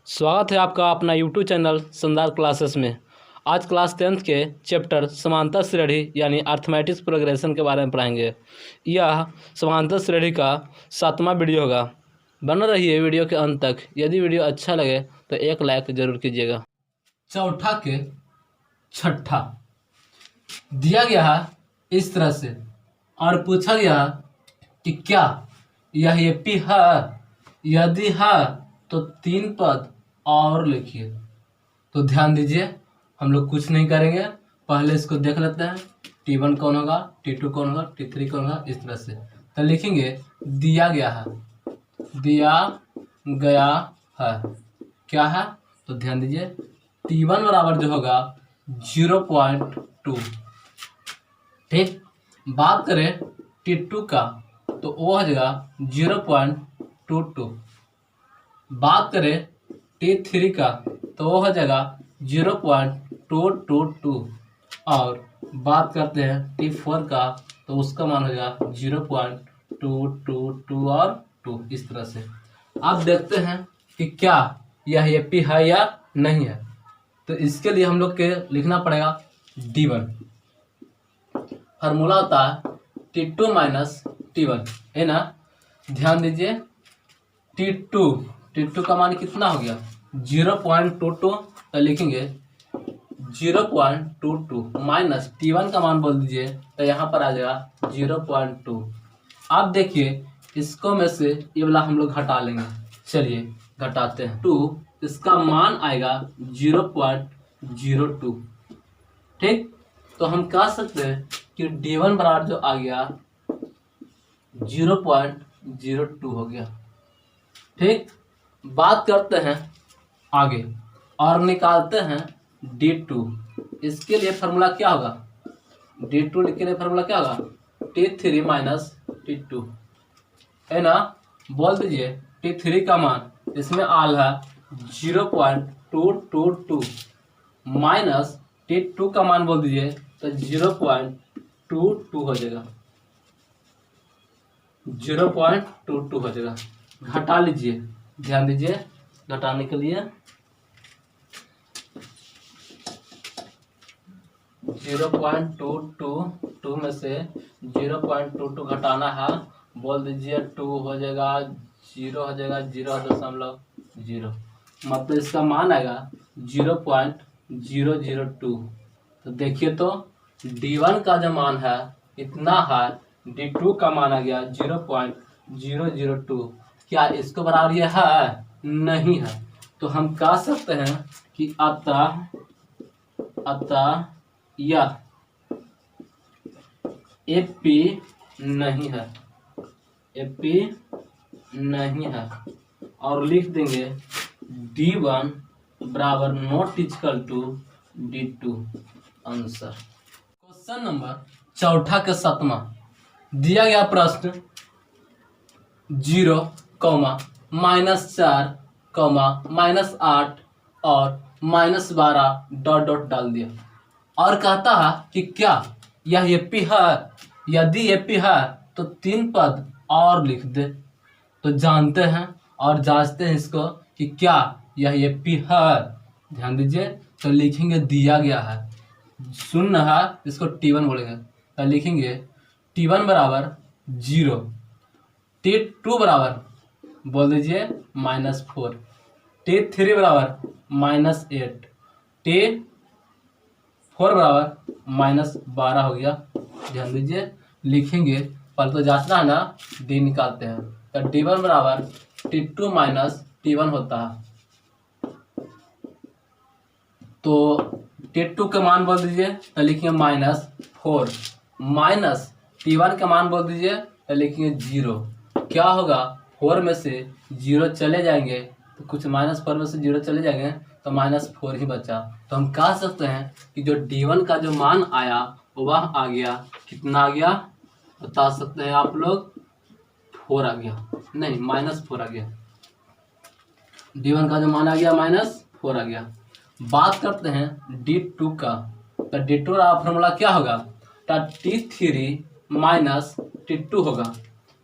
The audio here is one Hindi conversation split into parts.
स्वागत है आपका अपना यूट्यूब चैनल शानदार क्लासेस में। आज क्लास 10th के चैप्टर समांतर श्रेणी यानी अर्थमेटिक्स प्रोग्रेशन के बारे में पढ़ाएंगे। यह समांतर श्रेणी का 7वां वीडियो होगा। बना रहिए वीडियो के अंत तक। यदि वीडियो अच्छा लगे तो एक लाइक जरूर कीजिएगा। चौथा के छठा दिया गया है इस तरह से और पूछा गया कि क्या यह एपी है, यदि है तो 3 पद और लिखिए। तो ध्यान दीजिए, हम लोग कुछ नहीं करेंगे, पहले इसको देख लेते हैं। T1 कौन होगा, T2 कौन होगा, T3 कौन होगा, इस तरह से। तो लिखेंगे दिया गया है, दिया गया है क्या है, तो ध्यान दीजिए T1 बराबर जो होगा 0.2। ठीक, बात करें T2 का तो वो हो जाएगा 0.22। बात करें T3 का तो वो हो जाएगा 0.222 और बात करते हैं T4 का तो उसका मान हो जाएगा 0.222 और 2। इस तरह से अब देखते हैं कि क्या यह एपी है या नहीं है। तो इसके लिए हम लोग के लिखना पड़ेगा D1। फार्मूला होता है T2 माइनस T1, है ना। ध्यान दीजिए T2 का मान कितना हो गया 0.22। तो लिखेंगे 0.22 माइनस T1 का मान बोल दीजिए तो यहाँ पर आ जाएगा 0.2। अब देखिए इसको में से ये वाला हम लोग घटा लेंगे। चलिए घटाते हैं। 2 इसका मान आएगा 0.02। ठीक, तो हम कह सकते हैं कि D1 बराबर जो आ गया 0.02 हो गया। ठीक, बात करते हैं आगे और निकालते हैं D2। इसके लिए फार्मूला क्या होगा, D2 के लिए फार्मूला क्या होगा T3 माइनस T2, है ना। बोल दीजिए T3 का मान इसमें आल है 0.222 माइनस T2 का मान बोल दीजिए तो 0.22 हो जाएगा, 0.22 हो जाएगा। घटा लीजिए, ध्यान दीजिए घटाने के लिए 0.222 में से 0.22 घटाना है। बोल दीजिए 2 हो जाएगा, 0 हो जाएगा, 0.0, मतलब इसका मान आएगा 0.002। तो देखिए तो D1 का जो मान है इतना है, D2 का मान आ गया 0.002। क्या इसको बराबर ये है, नहीं है। तो हम कह सकते हैं कि अतः यह एपी नहीं है, एपी नहीं है। और लिख देंगे D1 बराबर not equal to D2 answer. Question number चौथा के 7वां दिया गया प्रश्न 0, -4, -8 और -12 डॉट डॉट डाल दिया और कहता है कि क्या यह एपी है, यदि एपी है तो 3 पद और लिख दे। तो जानते हैं और जांचते हैं इसको कि क्या यह एपी है। ध्यान दीजिए, तो लिखेंगे दिया गया है, शून्य है, इसको T1 बोलेंगे। तो लिखेंगे T1 बराबर 0, T2 बराबर बोल दीजिए -4, T3 बराबर -8, T4 बराबर -12 हो गया। ध्यान दीजिए लिखेंगे, पहले तो जांचना है ना, D निकालते हैं। तो D1 बराबर T2 माइनस T1 होता है। तो T2 का मान बोल दीजिए तो लिखेंगे -4, माइनस T1 का मान बोल दीजिए तो लिखेंगे 0। क्या होगा, 4 में से 0 चले जाएंगे तो कुछ -4 में से 0 चले जाएंगे तो -4 ही बचा। तो हम कह सकते हैं कि जो D1 का जो मान आया वह आ गया, कितना आ गया बता सकते हैं आप लोग, 4 आ गया, नहीं -4 आ गया। D1 का जो मान आ गया -4 आ गया। बात करते हैं D2 का, तो D2 का फॉर्मूला क्या होगा, T3 माइनस T2 होगा।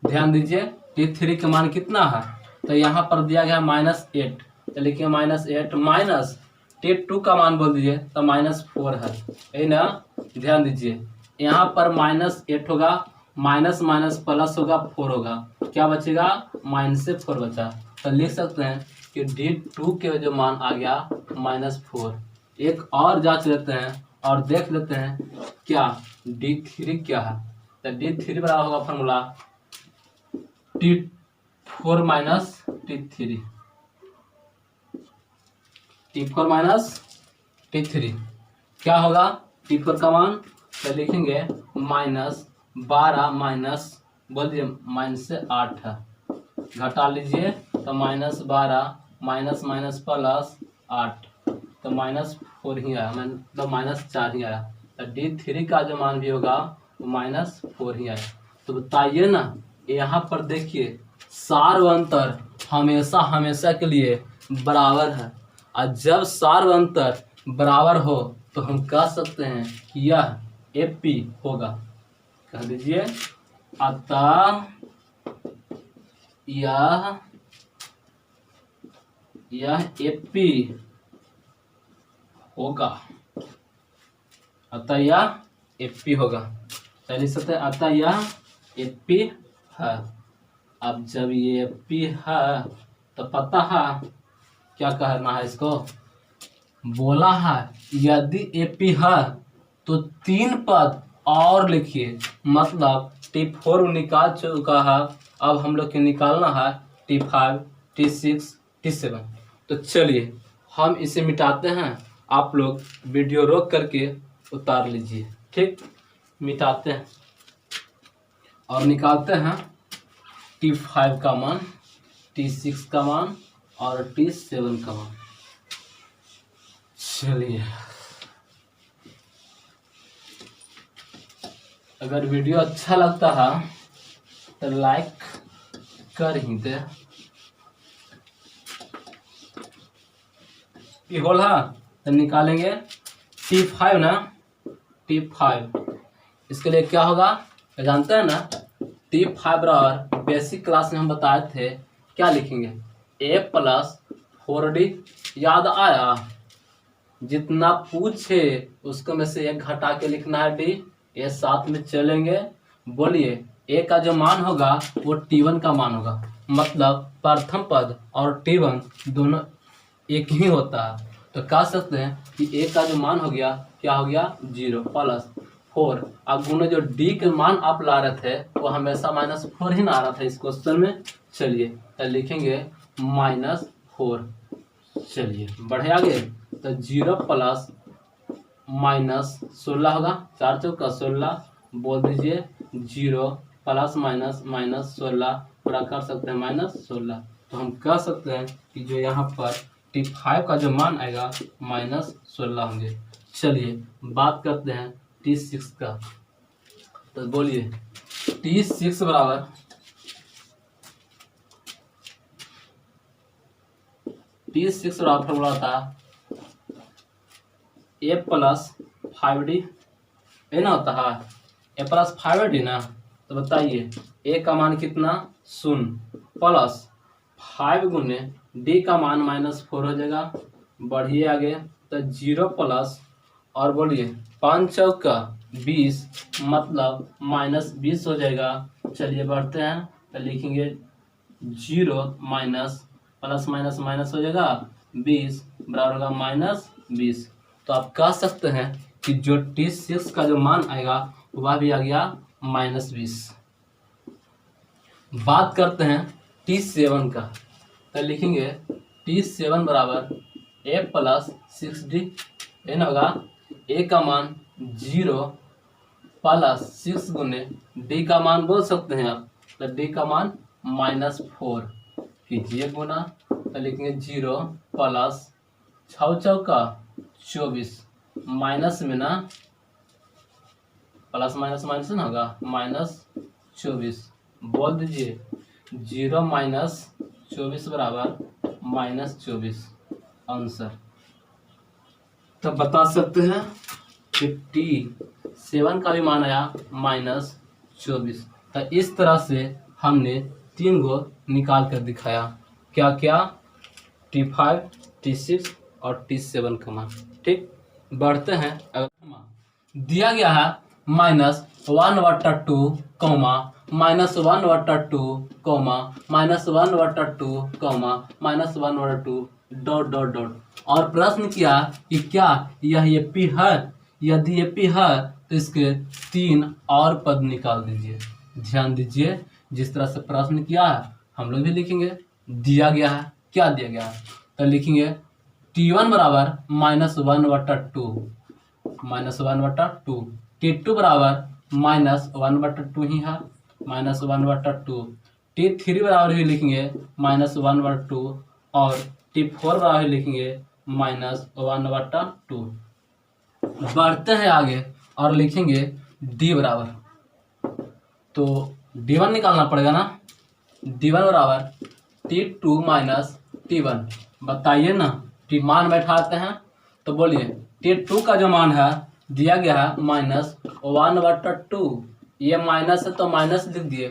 ध्यान दीजिए T3 का मान कितना है, तो यहाँ पर दिया गया -8 तो लिखिए -8 माइनस T2 का मान बोल दीजिए तो -4 है, यही ना। ध्यान दीजिए यहाँ पर -8 होगा, माइनस माइनस प्लस होगा, 4 होगा, क्या बचेगा -4 बचा। तो लिख सकते हैं कि D2 के जो मान आ गया -4। एक और जांच लेते हैं और देख लेते हैं क्या D3 क्या है। तो D3 बराबर होगा formula T4 minus T3, T4 minus T3 क्या होगा। T4 का मान तो लिखेंगे -12 माइनस बोल दीजिए -8 है, घटा लीजिए तो -12 माइनस माइनस प्लस 8 तो -4 ही आया, मतलब -4 ही आया। तो D3 का जो मान भी होगा वो -4 ही आया। तो बताइए ना, यहाँ पर देखिए सार व अंतर हमेशा हमेशा के लिए बराबर है, और जब सार व अंतर बराबर हो तो हम कह सकते हैं कि यह AP होगा। कह दीजिए अतः यह AP होगा, अतः यह AP होगा। चलिए सकते अतः यह AP है। अब जब ये AP है तो पता है क्या करना है, इसको बोला है यदि AP है तो 3 पद और लिखिए, मतलब T4 निकाल चुका है, अब हम लोग के निकालना है T5 T6 T7। तो चलिए हम इसे मिटाते हैं, आप लोग वीडियो रोक करके उतार लीजिए, ठीक। मिटाते हैं और निकालते हैं T5 का मान, T6 का मान और T7 का मान। चलिए अगर वीडियो अच्छा लगता है तो लाइक कर ही दे। ये होल है तो निकालेंगे T5 ना, T5 इसके लिए क्या होगा जानते हैं ना। T5 बराबर बेसिक क्लास में हम बताए थे क्या लिखेंगे, A प्लस 4D, याद आया। जितना पूछे उसको में से 1 घटा के लिखना है D, ये साथ में चलेंगे। बोलिए A का जो मान होगा वो T1 का मान होगा, मतलब प्रथम पद और T1 दोनों एक ही होता है। तो कह सकते हैं कि A का जो मान हो गया क्या हो गया 0 प्लस 4। अब गुने जो D के मान आप ला रहे थे वो हमेशा -4 ही ना आ रहा था इस क्वेश्चन में। चलिए तो लिखेंगे -4। चलिए बढ़े आगे तो 0 प्लस -16 होगा, 4 चौका 16, बोल दीजिए 0 प्लस -16 पूरा कर सकते हैं -16। तो हम कह सकते हैं कि जो यहाँ पर T5 का जो मान आएगा -16 होंगे। चलिए बात करते हैं T6 का। तो बोलिए T6 बराबर फॉर्मूला था A प्लस 5D, है ना होता है A प्लस 5D ना। तो बताइए A का मान कितना 0 प्लस 5 गुने D का मान -4 हो जाएगा। बढ़िए आगे तो 0 प्लस और बोलिए 5 चौका 20, मतलब -20 हो जाएगा। चलिए बढ़ते हैं तो लिखेंगे 0 माइनस प्लस माइनस माइनस हो जाएगा 20 बराबर होगा -20। तो आप कह सकते हैं कि जो T6 का जो मान आएगा वह भी आ गया -20। बात करते हैं T7 का। तो लिखेंगे T7 बराबर A प्लस 6D, है ना होगा A का मान 0 प्लस 6 गुने D का मान बोल सकते हैं आप, तो D का मान -4 कीजिए गुना। तो लिखेंगे 0 प्लस 6 चौका 24, माइनस में ना प्लस माइनस माइनस ना होगा -24, बोल दीजिए 0 माइनस 24 बराबर -24 आंसर। तो बता सकते हैं कि T7 का भी मान आया -24। तो इस तरह से हमने 3 गो निकाल कर दिखाया। क्या क्या T5, T6 और T7 का मान। ठीक, बढ़ते हैं। अगर दिया गया है -1/2, -1/2, -1/2, ... और प्रश्न किया कि क्या यह ये P है। यदि ये P है तो इसके 3 और पद निकाल दीजिए। ध्यान दीजिए, जिस तरह से प्रश्न किया है हम लोग भी लिखेंगे। दिया गया है, क्या दिया गया है, तो लिखेंगे T1 बराबर -1/2, -1/2, T2 बराबर -1/2 ही है, -1/2, T3 बराबर भी लिखेंगे -1/2 और T4 बराबर लिखेंगे -1/2। बढ़ते हैं आगे और लिखेंगे D बराबर, तो D1 निकालना पड़ेगा ना। D1 बराबर T2 माइनस T1। बताइए ना, मान बैठाते हैं तो बोलिए T2 का जो मान है दिया गया है -1/2। ये माइनस है तो माइनस लिख दिए।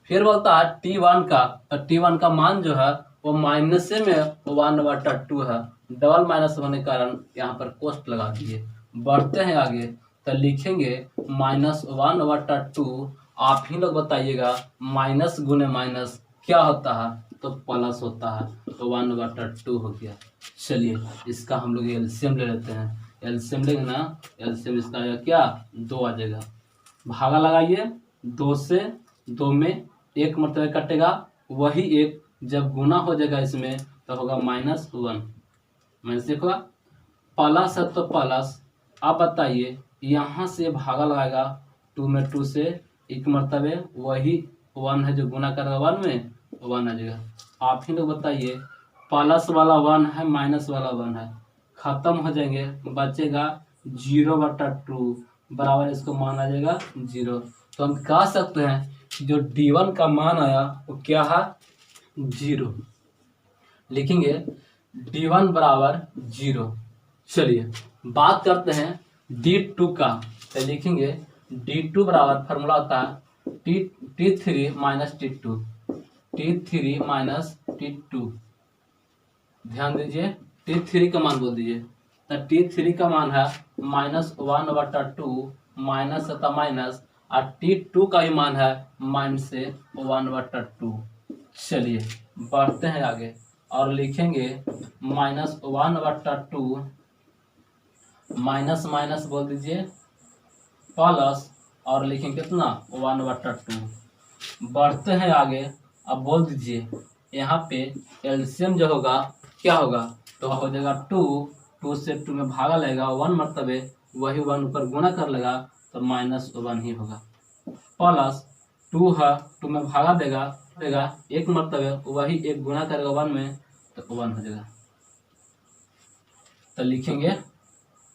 फिर बोलता है T1 का, तो T1 का मान जो है वो माइनस में 1/2 है। डबल माइनस होने के कारण यहाँ पर कोष्ट लगा दिए। बढ़ते हैं आगे तो लिखेंगे -1/2। आप ही लोग बताइएगा माइनस गुने माइनस क्या होता है, तो प्लस होता है, तो 1/2 हो गया। चलिए इसका हम लोग एलसीएम ले लेते हैं। एलसीएम लेंगे ना, एलसीएम इसका आएगा क्या, 2 आ जाएगा। भागा लगाइए, 2 से 2 में 1 मतलब कटेगा, वही 1 जब गुना हो जाएगा इसमें तो होगा -1। माइनस होगा, प्लस है तो प्लस। आप बताइए यहाँ से भागा लगाएगा, 2 में 2 से 1 मरतबे वही 1 है जो गुना करेगा 1 में, 1 आ जाएगा। आप ही लोग बताइए, प्लस वाला 1 है, माइनस वाला 1 है, खत्म हो जाएंगे, बचेगा 0/2 बराबर इसको मान आ जाएगा 0। तो हम कह सकते हैं कि जो D1 का मान आया वो क्या है, 0। लिखेंगे D1 बराबर 0। चलिए बात करते हैं D2 का, तो लिखेंगे D2 बराबर फॉर्मूला होता है T3 minus T2, T3 minus T2। ध्यान दीजिए, T3 का मान बोल दीजिए, तो T3 का मान है -1/2, माइनस तथा माइनस, और T2 का ही मान है -1/2। चलिए बढ़ते हैं आगे और लिखेंगे -1/2, माइनस माइनस बोल दीजिए प्लस, और लिखेंगे कितना, 1/2। बढ़ते हैं आगे, अब बोल दीजिए यहाँ पे एलसीएम जो होगा क्या होगा, तो हो जाएगा 2 से 2 में भागा लेगा 1 मरतबे, वही 1 ऊपर गुना कर लेगा तो -1 ही होगा। प्लस 2 है, 2 में भागा देगा 1 मरतबे, वही 1 गुना करेगा 1 में तो 1 हो जाएगा। तो लिखेंगे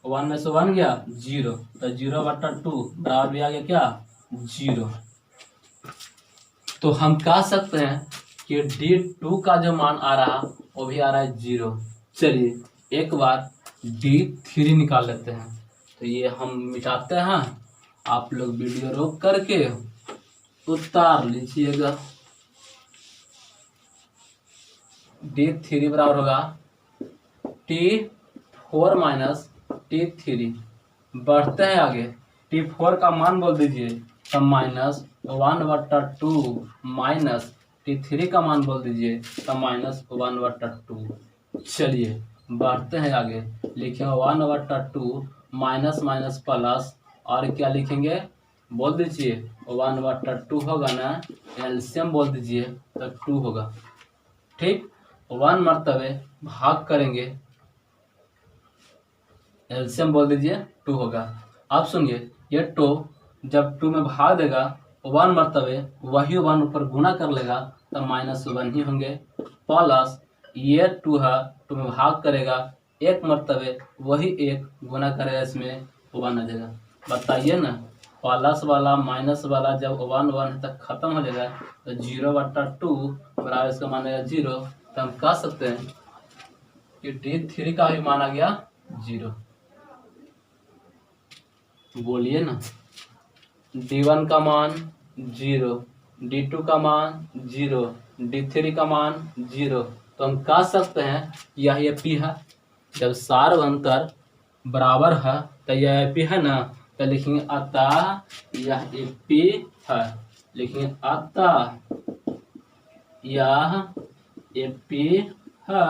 1 में से 1 गया 0, तो 0/2 बराबर भी आ गया क्या, 0। तो हम कह सकते हैं कि D2 का जो मान आ रहा वो भी आ रहा है 0। चलिए एक बार D3 निकाल लेते हैं, तो ये हम मिटाते हैं। आप लोग वीडियो रोक करके उतार लीजिएगा। D3 बराबर होगा T4 माइनस T3। बढ़ते हैं आगे, T4 का मान बोल दीजिए, तो -1/2 माइनस T3 का मान बोल दीजिए तो -1/2। चलिए बढ़ते हैं आगे, लिखेंगे 1/2 माइनस माइनस प्लस, और क्या लिखेंगे बोल दीजिए, 1/2 होगा ना, एलसीएम बोल दीजिए तो 2 होगा। ठीक, 1 मरतबे भाग करेंगे, एलसीएम बोल दीजिए 2 होगा। अब सुनिए, ये 2 जब 2 में भाग देगा 1 मरतबे, वही 1 ऊपर गुना कर लेगा तो -1 ही होंगे। प्लस ये 2 है, 2 में भाग करेगा 1 मरतबे, वही 1 गुना करेगा इसमें 1 आ जाएगा। बताइए ना, प्लस वाला माइनस वाला जब 1 है तक खत्म हो जाएगा, तो 0/2 बराबर इसका मान आएगा 0। तो हम कह सकते हैं कि D3 का भी मान आ गया 0। बोलिए ना, D1 का मान 0, D2 का मान 0, D3 का मान 0, तो हम कह सकते हैं यह ये पी है। जब सार अंतर बराबर है तो यह पी है ना, तो लिखेंगे अतः यह ए पी है। लिखेंगे अतः यह ए पी है।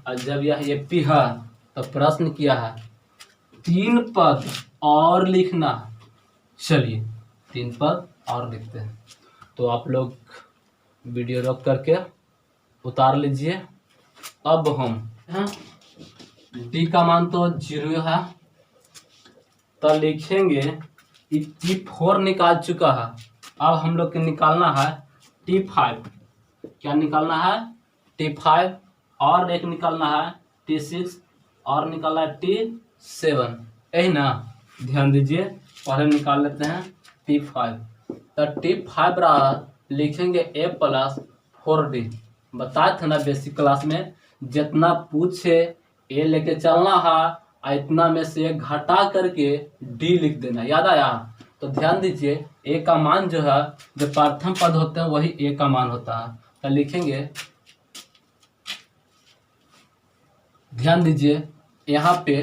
और जब यह ए पी है तो प्रश्न किया है 3 पद और लिखना। चलिए 3 पद और लिखते हैं। तो आप लोग वीडियो रोक करके उतार लीजिए। अब हम डी का मान तो 0 है, तो लिखेंगे T4 निकाल चुका है। अब हम लोग को निकालना है T5। क्या निकालना है? T5 और एक निकालना है T6 और निकालना है T7। यही ना, ध्यान दीजिए। पहले निकाल लेते हैं T5। तो T5 बराबर लिखेंगे A प्लस 4D। बताए थे ना बेसिक क्लास में, जितना पूछे A लेके चलना है, इतना में से घटा करके D लिख देना। याद आया? तो ध्यान दीजिए, A का मान जो है, जो प्रथम पद होते हैं वही A का मान होता है। तो लिखेंगे, ध्यान दीजिए यहाँ पे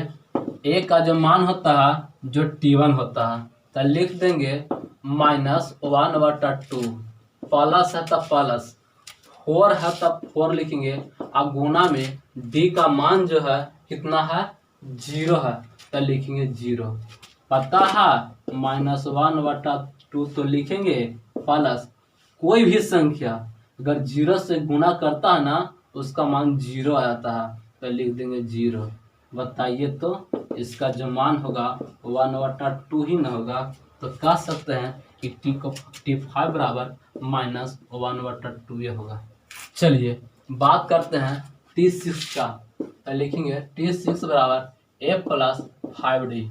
A का जो मान होता है जो T1 होता है, तो लिख देंगे -1/2। प्लस है तब प्लस, 4 है तब 4 लिखेंगे। और गुना में D का मान जो है कितना है? 0 है, तो लिखेंगे 0। पता है -1/2, तो लिखेंगे प्लस कोई भी संख्या अगर 0 से गुना करता है ना, उसका मान 0 आ जाता है, तो लिख देंगे 0। बताइए तो इसका जो मान होगा 1/2 ही ना होगा। तो कह सकते हैं कि T5 बराबर -1/2 ये होगा। चलिए बात करते हैं T6 का। तो लिखेंगे T6 बराबर A प्लस 5D।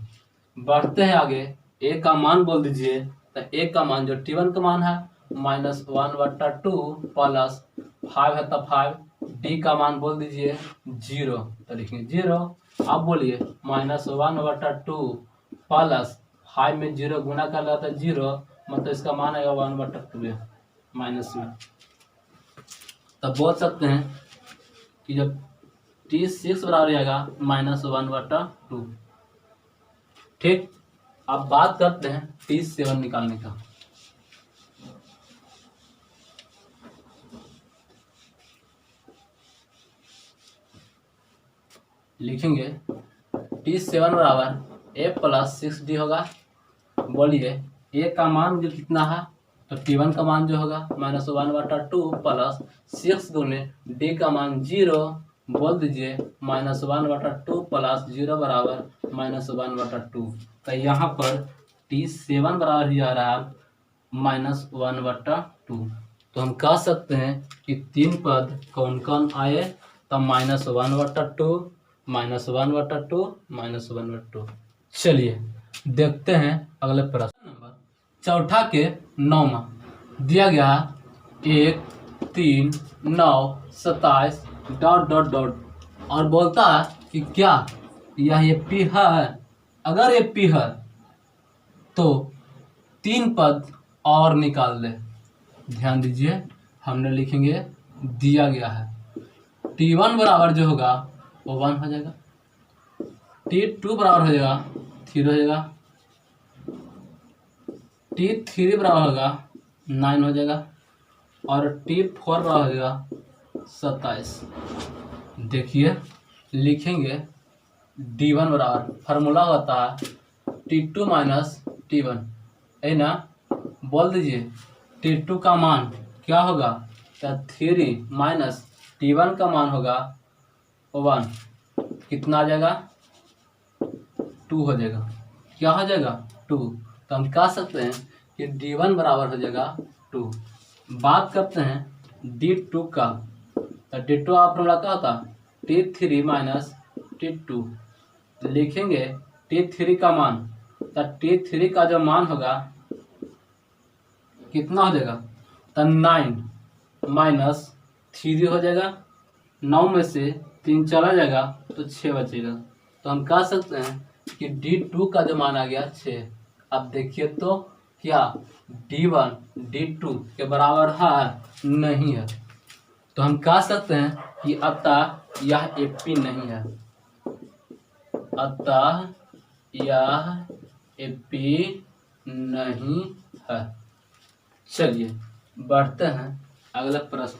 बढ़ते हैं आगे, A का मान बोल दीजिए। तो A का मान जो T1 का मान है -1/2 प्लस 5 है तो 5। D का मान बोल दीजिए 0, तो लिखेंगे 0। अब बोलिए -1/2 प्लस 5 में 0 गुना कर रहा था 0, मतलब इसका मान आएगा 1/2 माइनस में। तब बोल सकते हैं कि जब T6 बराबर आएगा -1/2। ठीक। अब बात करते हैं T7 निकालने का। लिखेंगे T7 बराबर A प्लस 6D होगा। बोलिए A का मान जो कितना है, तो T1 का मान जो होगा -1/2 प्लस 6 गुने D का मान 0। बोल दीजिए -1/2 प्लस 0 बराबर -1/2। तो यहाँ पर T7 बराबर ही आ रहा है -1/2। तो हम कह सकते हैं कि 3 पद कौन कौन आए, तो -1/2, -1/2, -1/2। चलिए देखते हैं अगले प्रश्न नंबर चौथा के 9वां दिया गया 1, 3, 9, 27 ... और बोलता है कि क्या यह P है? अगर ये P है तो 3 पद और निकाल दे। ध्यान दीजिए, हमने लिखेंगे दिया गया है T1 बराबर जो होगा वो 1 हो जाएगा, T2 बराबर हो जाएगा 3 हो जाएगा, T3 बराबर होगा 9 हो जाएगा, और T4 बराबर हो जाएगा 27। देखिए लिखेंगे D1 बराबर, फार्मूला होता है T2 माइनस T1, है ना। बोल दीजिए T2 का मान क्या होगा, तो 3 माइनस T1 का मान होगा 1, कितना आ जाएगा? 2 हो जाएगा। क्या हो जाएगा? 2। तो हम कह सकते हैं कि D1 बराबर हो जाएगा 2। बात करते हैं D2 का। तो D2 आप फॉर्मूला क्या होता? T3 minus T2। लिखेंगे T3 का मान, तो T3 का जो मान होगा कितना हो जाएगा, तो 9 माइनस 3 हो जाएगा। 9 में से 3 चला जाएगा तो 6 बचेगा। तो हम कह सकते हैं कि D2 का जो मान आ गया 6। अब देखिए तो क्या D1 D2 के बराबर है? नहीं है। तो हम कह सकते हैं कि अतः यह एपी नहीं है, अतः यह एपी नहीं है। चलिए बढ़ते हैं अगला प्रश्न।